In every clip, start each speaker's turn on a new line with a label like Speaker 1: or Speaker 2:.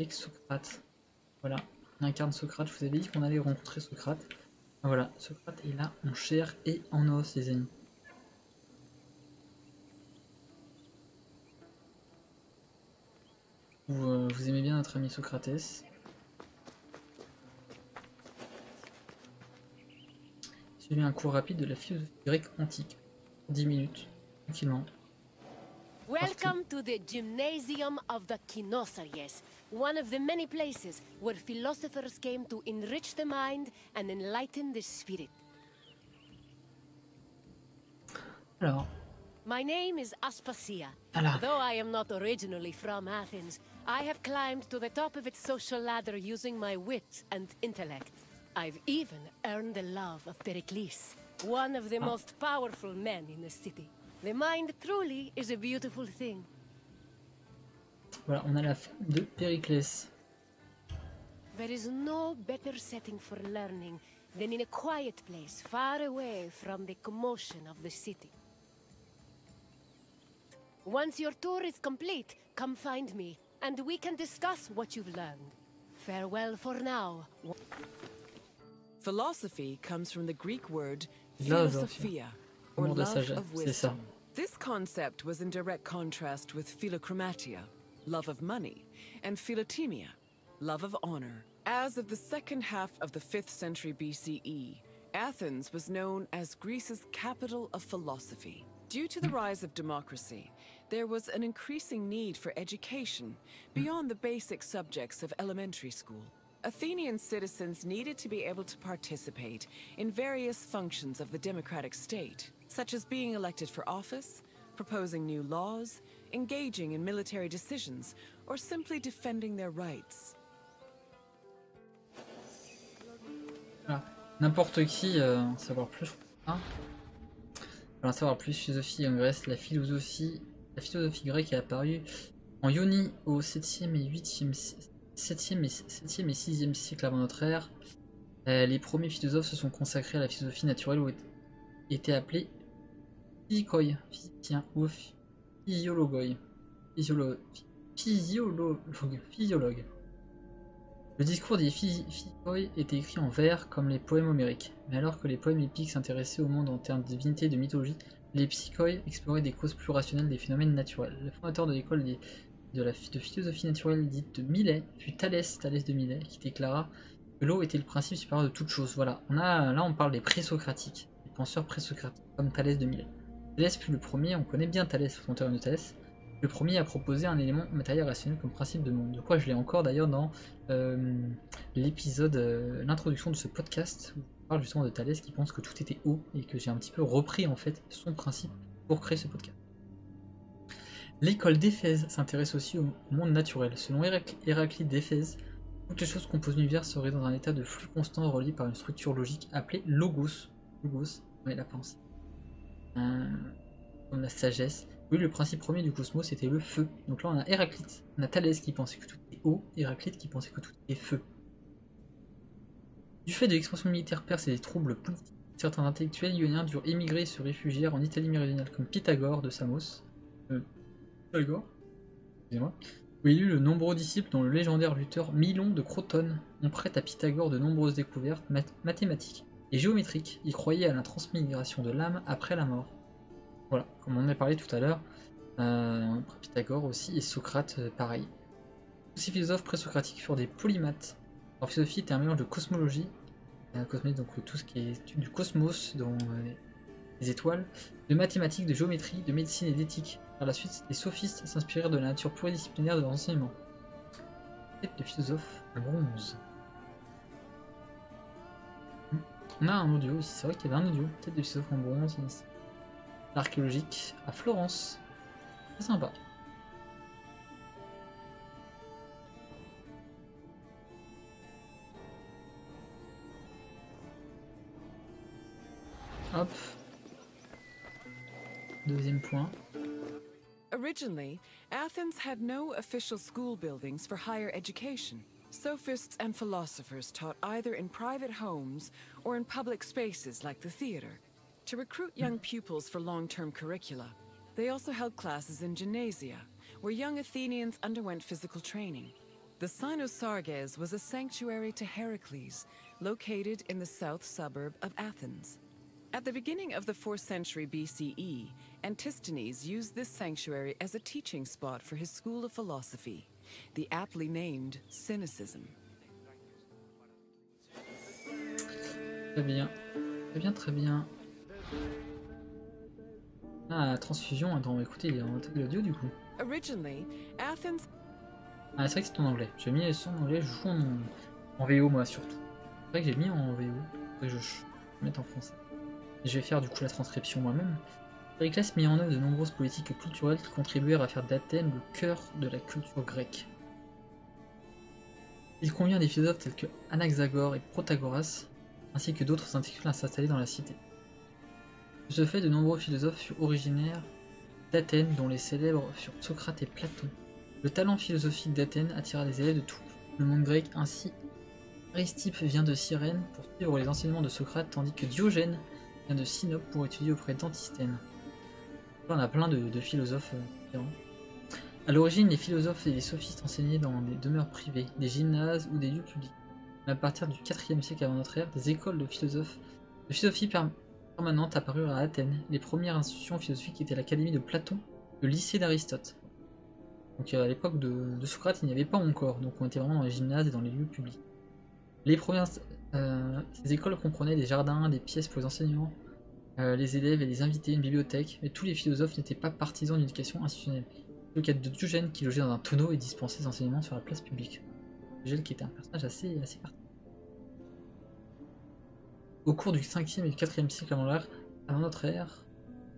Speaker 1: avec Socrate. Voilà, on incarne Socrate. Je vous avais dit qu'on allait rencontrer Socrate. Voilà, Socrate est là en chair et en os, les amis. Vous aimez bien notre ami Socrates. Suivez un cours rapide de la philosophie grecque antique. 10 minutes, tranquillement.
Speaker 2: Welcome to the Gymnasium of the Kinosaries, one of the many places where philosophers came to enrich the mind and enlighten the spirit.
Speaker 1: Alors.
Speaker 2: My name is Aspasia.
Speaker 1: Alors.
Speaker 2: Though I am not originally from Athens, I have climbed to the top of its social ladder using my wit and intellect. I've even earned the love of Pericles, one of the most powerful men in the city. The mind truly is a beautiful thing.
Speaker 1: Voilà, on a la femme de Périclès.
Speaker 2: There is no better setting for learning than in a quiet place far away from the commotion of the city. Once your tour is complete, come find me, and we can discuss what you've learned. Farewell for now.
Speaker 3: Philosophy comes from the Greek word philosophia, or love of wisdom. This concept was in direct contrast with philochromatia, love of money, and philotimia, love of honor. As of the second half of the 5th century BCE, Athens was known as Greece's capital of philosophy. Due to the rise of democracy, there was an increasing need for education beyond the basic subjects of elementary school. Athenian citizens needed to be able to participate in various functions of the democratic state, such as being elected for office, proposing new laws, engaging in military decisions, or simply defending their rights.
Speaker 1: Voilà. N'importe qui en savoir plus, hein. En savoir plus, philosophie en Grèce, la philosophie grecque est apparue en Ionie au 7e et 8e 7e et 6e siècle avant notre ère. Les premiers philosophes se sont consacrés à la philosophie naturelle ou étaient appelés physikoi, physiciens ou physiologues. Le discours des physikoi était écrit en vers comme les poèmes homériques, mais alors que les poèmes épiques s'intéressaient au monde en termes de divinité et de mythologie, les psychoi exploraient des causes plus rationnelles des phénomènes naturels. Le fondateur de l'école de philosophie naturelle dite de Milet fut Thalès de Milet, qui déclara que l'eau était le principe supérieur de toute chose. Voilà, là on parle des présocratiques, des penseurs présocratiques, comme Thalès de Milet. Thalès fut le premier, on connaît bien Thalès, le fondateur de Thalès, le premier à proposer un élément matériel rationnel comme principe de monde. De quoi je l'ai encore d'ailleurs dans l'épisode, l'introduction de ce podcast, où je parle justement de Thalès qui pense que tout était eau, et que j'ai un petit peu repris en fait son principe pour créer ce podcast. L'école d'Éphèse s'intéresse aussi au monde naturel. Selon Héraclite d'Éphèse, toutes les choses composées de l'univers seraient dans un état de flux constant relié par une structure logique appelée logos. Logos, ouais, la pensée. Comme la sagesse. Oui, le principe premier du cosmos c'était le feu. Donc là on a Héraclite, on a Thalès qui pensait que tout était eau, Héraclite qui pensait que tout était feu. Du fait de l'expansion militaire perse et des troubles politiques, certains intellectuels ioniens durent émigrer et se réfugièrent en Italie méridionale comme Pythagore de Samos. Pythagore, excusez-moi, où il eut de nombreux disciples dont le légendaire lutteur Milon de Crotone. On prête à Pythagore de nombreuses découvertes mathématiques et géométriques. Il croyait à la transmigration de l'âme après la mort. Voilà, comme on en a parlé tout à l'heure, Pythagore aussi et Socrate pareil. Tous ces philosophes présocratiques furent des polymathes. Leur philosophie était un mélange de cosmologie, donc tout ce qui est du cosmos dans les étoiles, de mathématiques, de géométrie, de médecine et d'éthique. Par la suite, les sophistes s'inspirèrent de la nature pluridisciplinaire de leurs enseignements. Tête de philosophe en bronze. On a un audio aussi, c'est vrai qu'il y avait un audio. Tête de philosophe en bronze, archéologique à Florence. C'est sympa. Hop. Deuxième point.
Speaker 3: Originally, Athens had no official school buildings for higher education. Sophists and philosophers taught either in private homes or in public spaces like the theater. To recruit young pupils for long-term curricula, they also held classes in gymnasia, where young Athenians underwent physical training. The Cynosarges was a sanctuary to Heracles, located in the south suburb of Athens. At the beginning of the 4th century BCE, Antisthenes used this sanctuary as a teaching spot for his school of philosophy, the aptly named Cynicism.
Speaker 1: Très bien. Très bien, très bien. Ah, transfusion, attends, écoutez, il est en audio du coup.
Speaker 3: Originally, Athens...
Speaker 1: Ah, c'est vrai que c'est en anglais. J'ai mis les sons en anglais, je joue en VO moi surtout. C'est vrai que j'ai mis en VO, je vais mettre en français. Et je vais faire du coup la transcription moi-même. Périclès mit en œuvre de nombreuses politiques culturelles qui contribuèrent à faire d'Athènes le cœur de la culture grecque. Il convient des philosophes tels que Anaxagore et Protagoras, ainsi que d'autres intellectuels à s'installer dans la cité. De ce fait, de nombreux philosophes furent originaires d'Athènes, dont les célèbres furent Socrate et Platon. Le talent philosophique d'Athènes attira des élèves de tout le monde grec. Ainsi, Aristippe vient de Cyrène pour suivre les enseignements de Socrate, tandis que Diogène vient de Sinope pour étudier auprès d'Antisthène. Là, on a plein de philosophes différents. A l'origine, les philosophes et les sophistes enseignaient dans des demeures privées, des gymnases ou des lieux publics. Mais à partir du IVe siècle avant notre ère, des écoles de philosophie permanentes apparurent à Athènes. Les premières institutions philosophiques étaient l'Académie de Platon, le lycée d'Aristote. Donc à l'époque de Socrate, il n'y avait pas encore, donc on était vraiment dans les gymnases et dans les lieux publics. Les premières, ces écoles comprenaient des jardins, des pièces pour les enseignants, les élèves et les invités, une bibliothèque, mais tous les philosophes n'étaient pas partisans d'une éducation institutionnelle. C'est le cas de Diogène qui logeait dans un tonneau et dispensait des enseignements sur la place publique. Diogène qui était un personnage assez particulier. Au cours du 5e et du 4e siècle avant notre ère,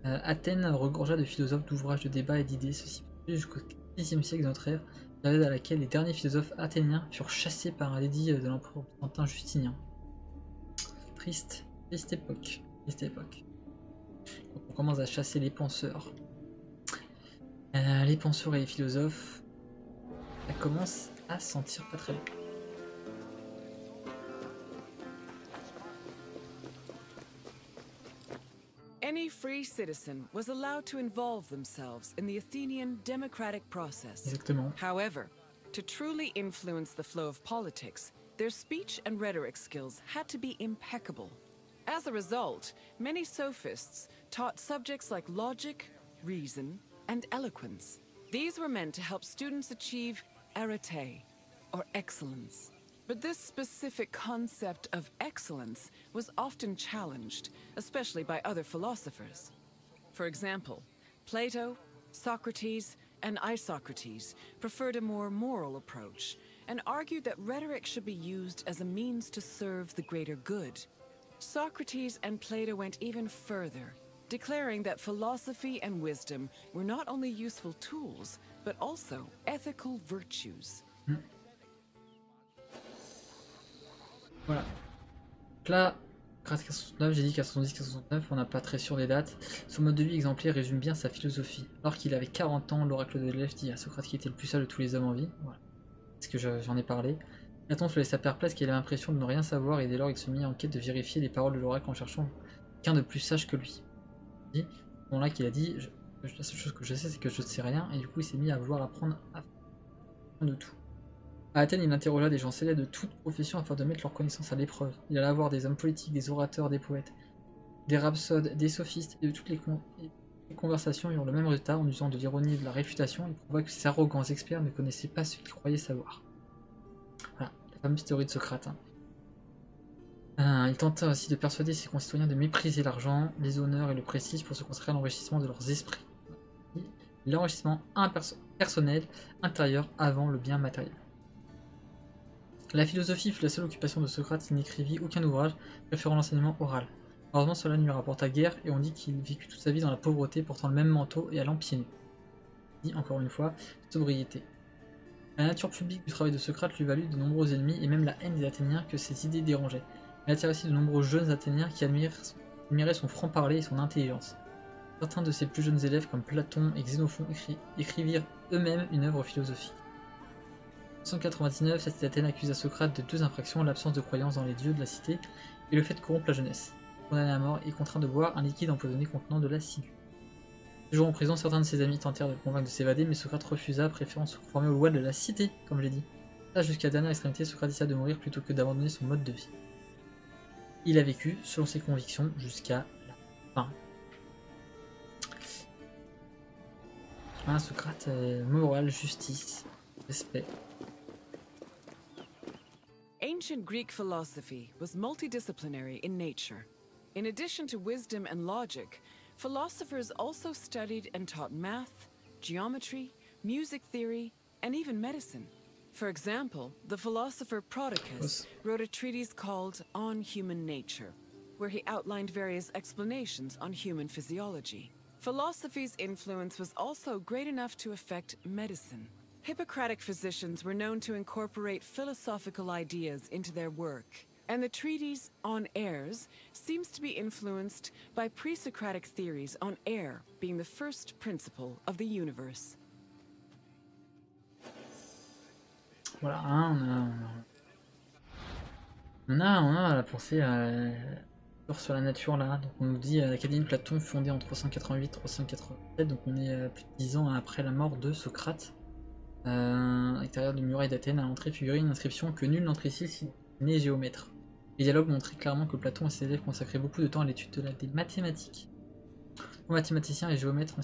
Speaker 1: Athènes regorgea de philosophes, d'ouvrages de débat et d'idées, ceci jusqu'au 6e siècle de notre ère, période à laquelle les derniers philosophes athéniens furent chassés par un édit de l'empereur byzantin Justinien. Triste époque. On commence à chasser les penseurs. Les penseurs et les philosophes, ça commence à se sentir pas très bon.
Speaker 3: Any free citizen was allowed to involve themselves in the Athenian democratic process.
Speaker 1: Exactement.
Speaker 3: However, to truly influence the flow of politics, their speech and rhetoric skills had to be impeccable. As a result, many sophists taught subjects like logic, reason, and eloquence. These were meant to help students achieve arete, or excellence. But this specific concept of excellence was often challenged, especially by other philosophers. For example, Plato, Socrates, and Isocrates preferred a more moral approach and argued that rhetoric should be used as a means to serve the greater good. Socrates and Plato went even further, declaring that philosophy and wisdom were not only useful tools, but also ethical virtues.
Speaker 1: Voilà. Donc là, grâce à 469, j'ai dit qu'à 70-469, on n'a pas très sûr des dates. Son mode de vie exemplaire résume bien sa philosophie. Alors qu'il avait 40 ans, l'oracle de Delphes dit à Socrate qu'il était le plus sage de tous les hommes en vie. Voilà. Parce que j'en ai parlé. Platon se laissa perplexe qu'il avait l'impression de ne rien savoir et dès lors il se mit en quête de vérifier les paroles de l'oracle en cherchant quelqu'un de plus sage que lui. C'est bon là qu'il a dit, la seule chose que je sais c'est que je ne sais rien, et du coup il s'est mis à vouloir apprendre de tout. À Athènes, il interrogea des gens célèbres de toute profession afin de mettre leur connaissance à l'épreuve. Il alla voir des hommes politiques, des orateurs, des poètes, des rhapsodes, des sophistes, et de toutes les conversations eurent le même résultat en usant de l'ironie et de la réfutation. Il prouva que ces arrogants experts ne connaissaient pas ce qu'ils croyaient savoir. Voilà, la fameuse théorie de Socrate. Il tenta aussi de persuader ses concitoyens de mépriser l'argent, les honneurs et le prestige pour se consacrer à l'enrichissement de leurs esprits. L'enrichissement personnel intérieur avant le bien matériel. La philosophie fut la seule occupation de Socrate. Il n'écrivit aucun ouvrage préférant l'enseignement oral. Heureusement, cela ne lui rapporta guère et on dit qu'il vécut toute sa vie dans la pauvreté, portant le même manteau et allant pieds nus. Dit encore une fois, sobriété. La nature publique du travail de Socrate lui valut de nombreux ennemis et même la haine des Athéniens que ses idées dérangeaient. Il attira aussi de nombreux jeunes Athéniens qui admiraient son franc-parler et son intelligence. Certains de ses plus jeunes élèves comme Platon et Xénophon écrivirent eux-mêmes une œuvre philosophique. En 199, cette Athènes accusa Socrate de deux infractions, l'absence de croyance dans les dieux de la cité et le fait de corrompre la jeunesse. Condamné à mort et contraint de boire un liquide empoisonné contenant de l'acide. Toujours en prison, certains de ses amis tentèrent de le convaincre de s'évader, mais Socrate refusa, préférant se conformer aux lois de la cité, comme je l'ai dit. Ça, jusqu'à la dernière extrémité, Socrate décida de mourir plutôt que d'abandonner son mode de vie. Il a vécu, selon ses convictions, jusqu'à la fin. Ah, Socrate, morale, justice, respect.
Speaker 3: Ancient Greek philosophy was multidisciplinary in nature. In addition to wisdom and logic, philosophers also studied and taught math, geometry, music theory, and even medicine. For example, the philosopher Prodicus wrote a treatise called On Human Nature, where he outlined various explanations on human physiology. Philosophy's influence was also great enough to affect medicine. Hippocratic physicians were known to incorporate philosophical ideas into their work, and the treatise On Airs seems to be influenced by pre-Socratic theories on air being the first principle of the universe.
Speaker 1: Voilà, on a la pensée sur la nature là. Donc on nous dit l'Académie de Platon fondée en 388 387, donc on est plus de 10 ans après la mort de Socrate. À l'extérieur du muraille d'Athènes, à l'entrée figurait une inscription que nul n'entre ici si n'est géomètre. Les dialogues montraient clairement que Platon et ses élèves consacraient beaucoup de temps à l'étude des mathématiques. Les mathématiciens et géomètres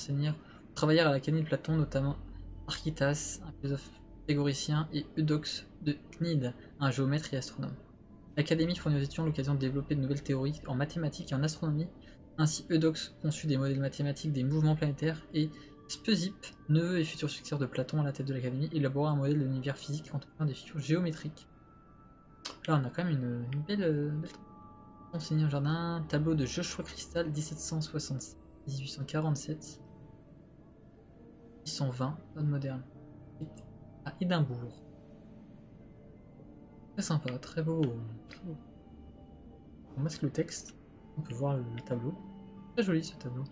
Speaker 1: travaillèrent à l'Académie de Platon, notamment Archytas, un philosophe pythagoricien, et Eudoxe de Cnide, un géomètre et astronome. L'Académie fournit aux étudiants l'occasion de développer de nouvelles théories en mathématiques et en astronomie. Ainsi, Eudoxe conçut des modèles mathématiques des mouvements planétaires et Speusippe, neveu et futur successeur de Platon à la tête de l'Académie, élabora un modèle de l'univers physique en trouvant des figures géométriques. Là, on a quand même une belle enseigné au jardin, tableau de Joshua Crystal, 1767, 1847, 1820, mode moderne, à Édimbourg. Très sympa, très beau. Très beau. On masque le texte, on peut voir le tableau. Très joli ce tableau.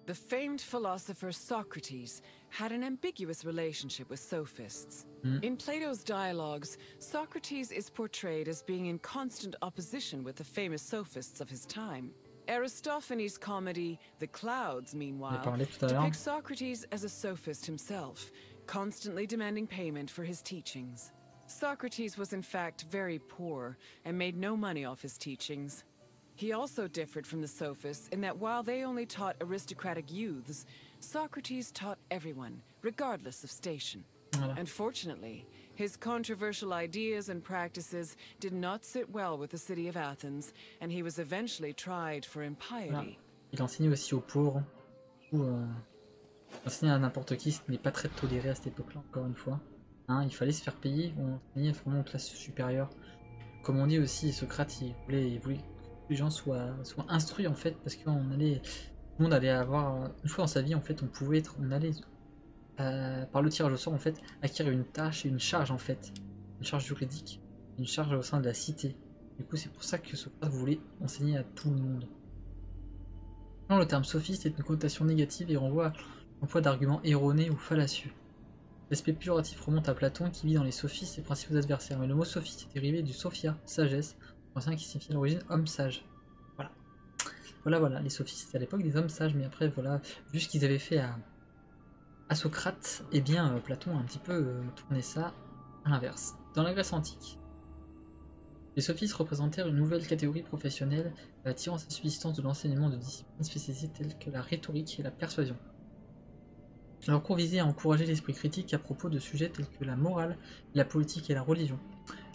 Speaker 3: The famed philosopher Socrates had an ambiguous relationship with sophists. In Plato's dialogues, Socrates is portrayed as being in constant opposition with the famous sophists of his time. Aristophanes' comedy, The Clouds, meanwhile, depicts Socrates as a sophist himself, constantly demanding payment for his teachings. Socrates was in fact very poor and made no money off his teachings. He also differed from the sophists in that while they only taught aristocratic youths, Socrates taught everyone, regardless of station. Unfortunately, his controversial ideas and practices did not sit well with the city of Athens, and he was eventually tried for impiety.
Speaker 1: Il enseignait aussi aux pauvres, ou enseigner à n'importe qui, ce n'est pas très toléré à cette époque-là, encore une fois. Hein, il fallait se faire payer, on enseignait vraiment aux classes supérieures. Comme on dit aussi, Socrate, il voulait que les gens soient instruits en fait, parce tout le monde allait avoir, une fois dans sa vie en fait, on allait par le tirage au sort en fait, acquérir une tâche et une charge en fait, une charge juridique, une charge au sein de la cité. Du coup c'est pour ça que Socrate voulait enseigner à tout le monde. Le terme sophiste est une connotation négative et renvoie à l'emploi d'arguments erronés ou fallacieux. L'aspect péjoratif remonte à Platon qui vit dans les sophistes ses principaux adversaires, mais le mot sophiste est dérivé du sophia, sagesse, ancien qui signifie à l'origine homme sage. Voilà, les sophistes c'était à l'époque des hommes sages, mais après voilà, vu ce qu'ils avaient fait à Socrate, eh bien Platon a un petit peu tourné ça à l'inverse. Dans la Grèce antique, les sophistes représentèrent une nouvelle catégorie professionnelle attirant sa subsistance de l'enseignement de disciplines spécialisées telles que la rhétorique et la persuasion. Leur cours visait à encourager l'esprit critique à propos de sujets tels que la morale, la politique et la religion.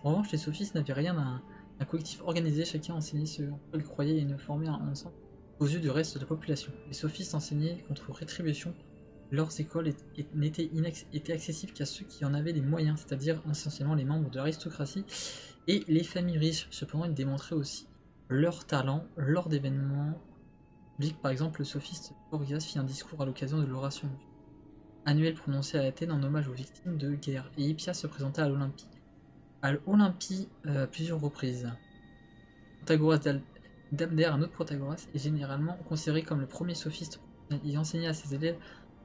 Speaker 1: En revanche, les sophistes n'avaient rien d'un collectif organisé, chacun enseignait ce en quoi il croyait et ne formait un ensemble aux yeux du reste de la population. Les sophistes enseignaient contre rétribution. Leurs écoles étaient accessibles qu'à ceux qui en avaient les moyens, c'est-à-dire essentiellement les membres de l'aristocratie et les familles riches. Cependant, ils démontraient aussi leur talent lors d'événements publics. Par exemple, le sophiste Gorgias fit un discours à l'occasion de l'oration annuelle prononcée à Athènes en hommage aux victimes de guerre, et Hippias se présenta à l'Olympie. À plusieurs reprises. Protagoras d'Abdère, un autre Protagoras, est généralement considéré comme le premier sophiste. Il enseignait à ses élèves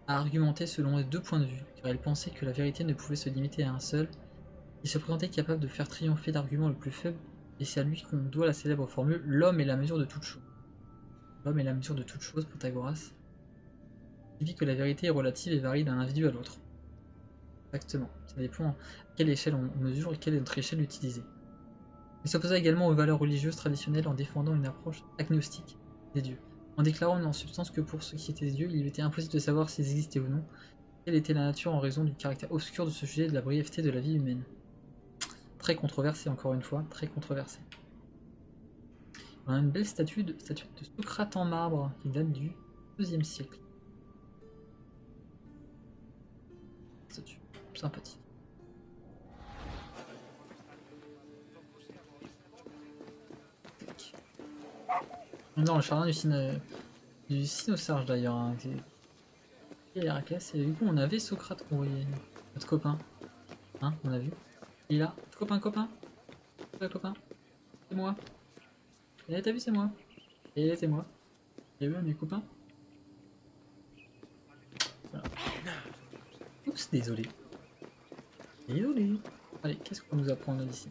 Speaker 1: à argumenter selon les deux points de vue, car il pensait que la vérité ne pouvait se limiter à un seul. Il se présentait capable de faire triompher l'argument le plus faible et c'est à lui qu'on doit la célèbre formule « L'homme est la mesure de toute chose ». L'homme est la mesure de toute chose, Pythagoras. Il dit que la vérité est relative et varie d'un individu à l'autre. Exactement, ça dépend à quelle échelle on mesure et quelle est notre échelle utilisée. Il s'opposa également aux valeurs religieuses traditionnelles en défendant une approche agnostique des dieux, en déclarant en substance que pour ceux qui étaient des dieux, il était impossible de savoir s'ils existaient ou non, quelle était la nature en raison du caractère obscur de ce sujet et de la brièveté de la vie humaine. Très controversé encore une fois, très controversé. On a une belle statue de Socrate en marbre qui date du IIe siècle. Statue sympathique. Non, le jardin du Cynosarge d'ailleurs, hein, qui est Héraclès, et du coup on avait Socrate qu'on voyait, notre copain. Hein, on a vu. Il est là, copain. C'est moi. Et t'as vu, c'est moi. Et c'est moi. Et bien, mes copains. Voilà. Oups, désolé. Allez, qu'est-ce qu'on nous apprend ici?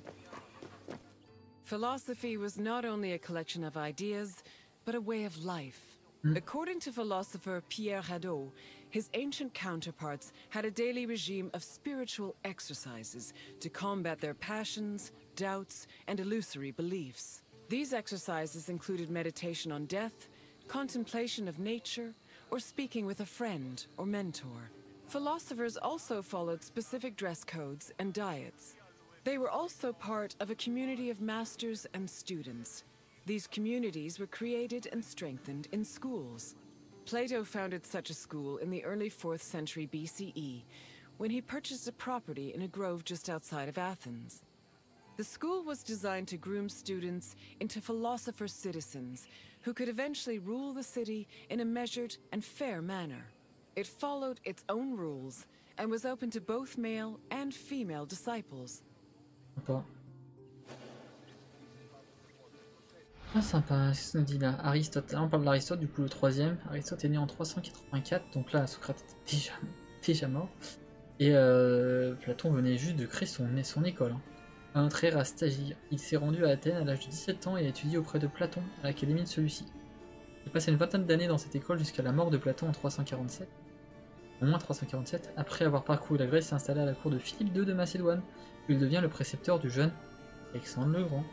Speaker 3: Philosophy was not only a collection of ideas, but a way of life. According to philosopher Pierre Hadot, his ancient counterparts had a daily regime of spiritual exercises to combat their passions, doubts, and illusory beliefs. These exercises included meditation on death, contemplation of nature, or speaking with a friend or mentor. Philosophers also followed specific dress codes and diets. They were also part of a community of masters and students. These communities were created and strengthened in schools. Plato founded such a school in the early 4th century BCE, when he purchased a property in a grove just outside of Athens. The school was designed to groom students into philosopher citizens who could eventually rule the city in a measured and fair manner. It followed its own rules and was open to both male and female disciples.
Speaker 1: Sympa. Ah, sympa, c'est ce qu'on dit là. Aristote, là on parle d'Aristote, du coup le troisième. Aristote est né en 384, donc là Socrate était déjà mort. Et Platon venait juste de créer son école. Hein. Un très à stagiaire. Il s'est rendu à Athènes à l'âge de 17 ans et a étudié auprès de Platon à l'académie de celui-ci. Il a passé une vingtaine d'années dans cette école jusqu'à la mort de Platon en 347. Au moins 347, après avoir parcouru la Grèce, il s'est installé à la cour de Philippe II de Macédoine, où il devient le précepteur du jeune Alexandre le Grand,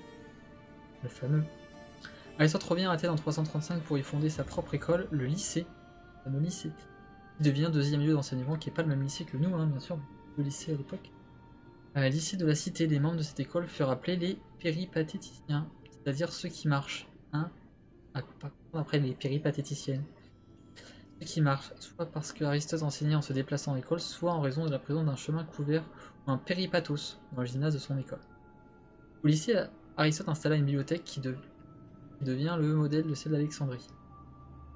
Speaker 1: le fameux. Aristote revient à Athènes en 335 pour y fonder sa propre école, le lycée, le fameux lycée, qui devient deuxième lieu d'enseignement, qui n'est pas le même lycée que nous, hein, bien sûr, le lycée à l'époque. Lycée de la cité, les membres de cette école furent appelés les péripatéticiens, c'est-à-dire ceux qui marchent, hein, après les péripatéticiennes. Ceux qui marchent, soit parce que Aristote enseignait en se déplaçant en école, soit en raison de la présence d'un chemin couvert ou un péripatos dans le gymnase de son école. Au lycée, Aristote installa une bibliothèque qui devient le modèle de celle d'Alexandrie.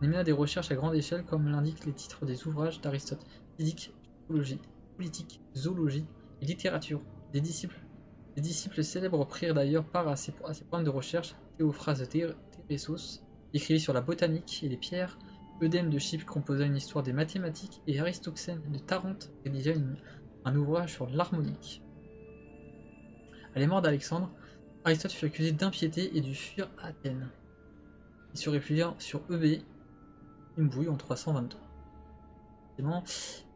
Speaker 1: On y mena des recherches à grande échelle comme l'indiquent les titres des ouvrages d'Aristote, physique, psychologie, politique, zoologie et littérature. Des disciples célèbres prirent d'ailleurs part à ces programmes de recherche. Théophraste de Térésos écrivit sur la botanique et les pierres, Eudème de Chypre composa une histoire des mathématiques et Aristoxène de Tarente rédigea un ouvrage sur l'harmonique. À la mort d'Alexandre, Aristote fut accusé d'impiété et dut fuir Athènes. Il se réfugia sur Eubée, une bouille en 322.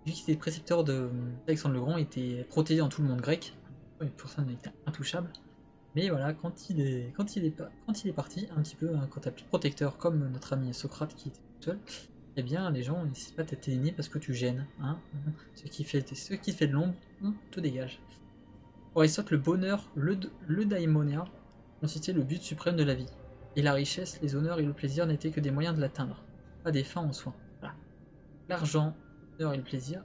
Speaker 1: Vu qu'il était précepteur d'Alexandre le Grand, il était protégé dans tout le monde grec. Une personne était intouchable. Mais voilà, quand il est parti, un petit peu, hein, quand t'as plus de protecteur comme notre ami Socrate qui était tout seul, eh bien les gens n'hésitent pas à t'éliminer parce que tu gênes. Hein. Ce qui fait de l'ombre, te dégage. Pour Aristote, le bonheur, le daimonia, constituait le but suprême de la vie. Et la richesse, les honneurs et le plaisir n'étaient que des moyens de l'atteindre, pas des fins en soi. Voilà. L'argent, l'honneur et le plaisir,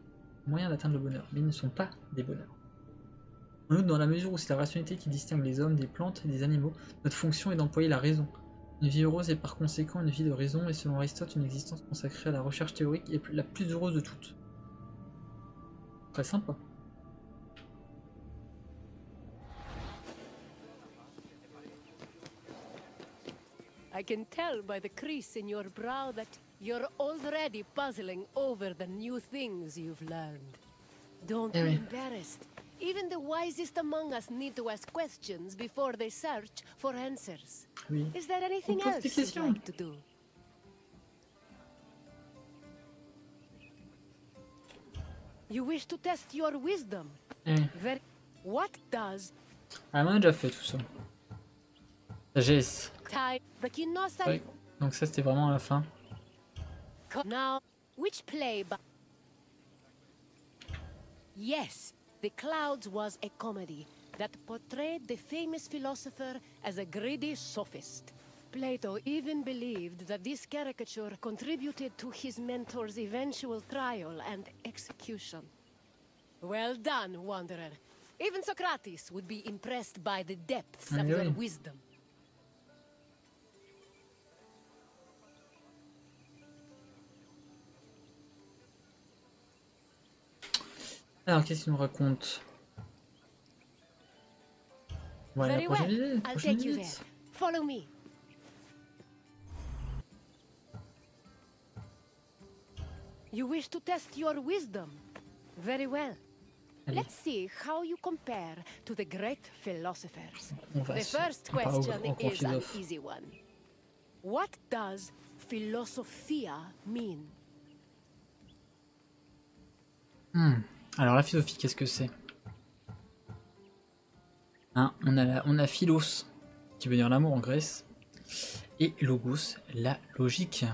Speaker 1: moyens d'atteindre le bonheur, mais ils ne sont pas des bonheurs. En outre, dans la mesure où c'est la rationalité qui distingue les hommes des plantes et des animaux, notre fonction est d'employer la raison. Une vie heureuse est par conséquent une vie de raison et selon Aristote, une existence consacrée à la recherche théorique est la plus heureuse de toutes. Très sympa.
Speaker 2: I can tell by the crease in your brow that you're already puzzling over the new things you've learned. Don't be embarrassed. Even the wisest among us need to ask questions before they search for answers.
Speaker 1: Oui.
Speaker 2: Is there anything else you'd like to do? You wish to test your wisdom? Very... What does...
Speaker 1: Ah, on a déjà fait tout ça. Sagesse.
Speaker 2: Oui.
Speaker 1: Donc ça c'était vraiment à la fin.
Speaker 2: Now, which play... Yes, The Clouds was a comedy that portrayed the famous philosopher as a greedy sophist. Plato even believed that this caricature contributed to his mentor's eventual trial and execution. Well done, Wanderer. Even Socrates would be impressed by the depths of your wisdom.
Speaker 1: Alors, qu'est-ce qu'il nous raconte? Voilà,
Speaker 2: Very well. I'll take you there. Follow me. You wish to test your wisdom? Very well.
Speaker 1: Allez.
Speaker 2: Let's see how you compare to the great philosophers. The first question is an easy one. What does philosophia mean?
Speaker 1: Alors la philosophie, qu'est-ce que c'est? Hein, on a philos, qui veut dire l'amour en Grèce, et logos, la logique.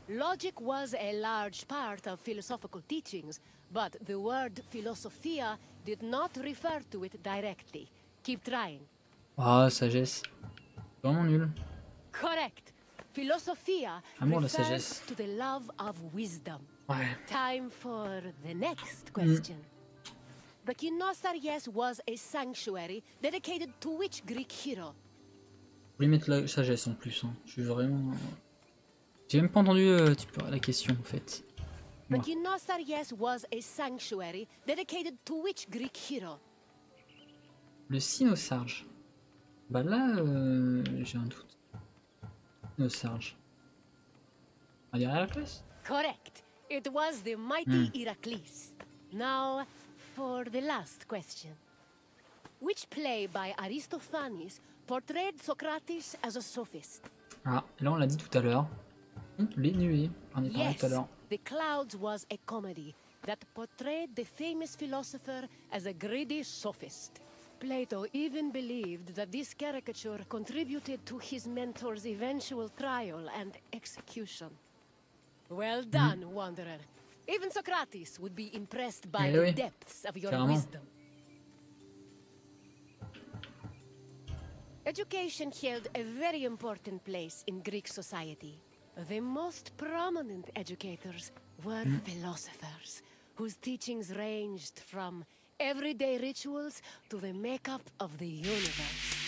Speaker 2: Logic was a large part of philosophical teachings, but the word philosophia did not refer to it directly. Keep trying.
Speaker 1: Ah, sagesse. Vraiment nul.
Speaker 2: Correct. Philosophia refers to the love of wisdom.
Speaker 1: Ouais.
Speaker 2: Time for the next question. The Kynosarges was a sanctuary dedicated to which Greek hero?
Speaker 1: Je voulais mettre la sagesse en plus. Hein. Je suis vraiment... J'ai même pas entendu la question en fait.
Speaker 2: The Kynosarges was a sanctuary dedicated to which Greek hero?
Speaker 1: Le Cynosarge. Bah là, j'ai un doute. Cynosarge. On dirait Héraclès?
Speaker 2: Correct. It was the mighty Heracles. Now, for the last question. Which play by Aristophanes portrayed Socrates as a sophist?
Speaker 1: Ah, là on l'a dit tout à l'heure. Les nuées, on y parlait tout à l'heure.
Speaker 2: The Clouds was a comedy that portrayed the famous philosopher as a greedy sophist. Plato even believed that this caricature contributed to his mentor's eventual trial and execution. Well done, Wanderer. Even Socrates would be impressed by the depths of your wisdom. Education held a very important place in Greek society. The most prominent educators were philosophers, whose teachings ranged from everyday rituals to the makeup of the universe.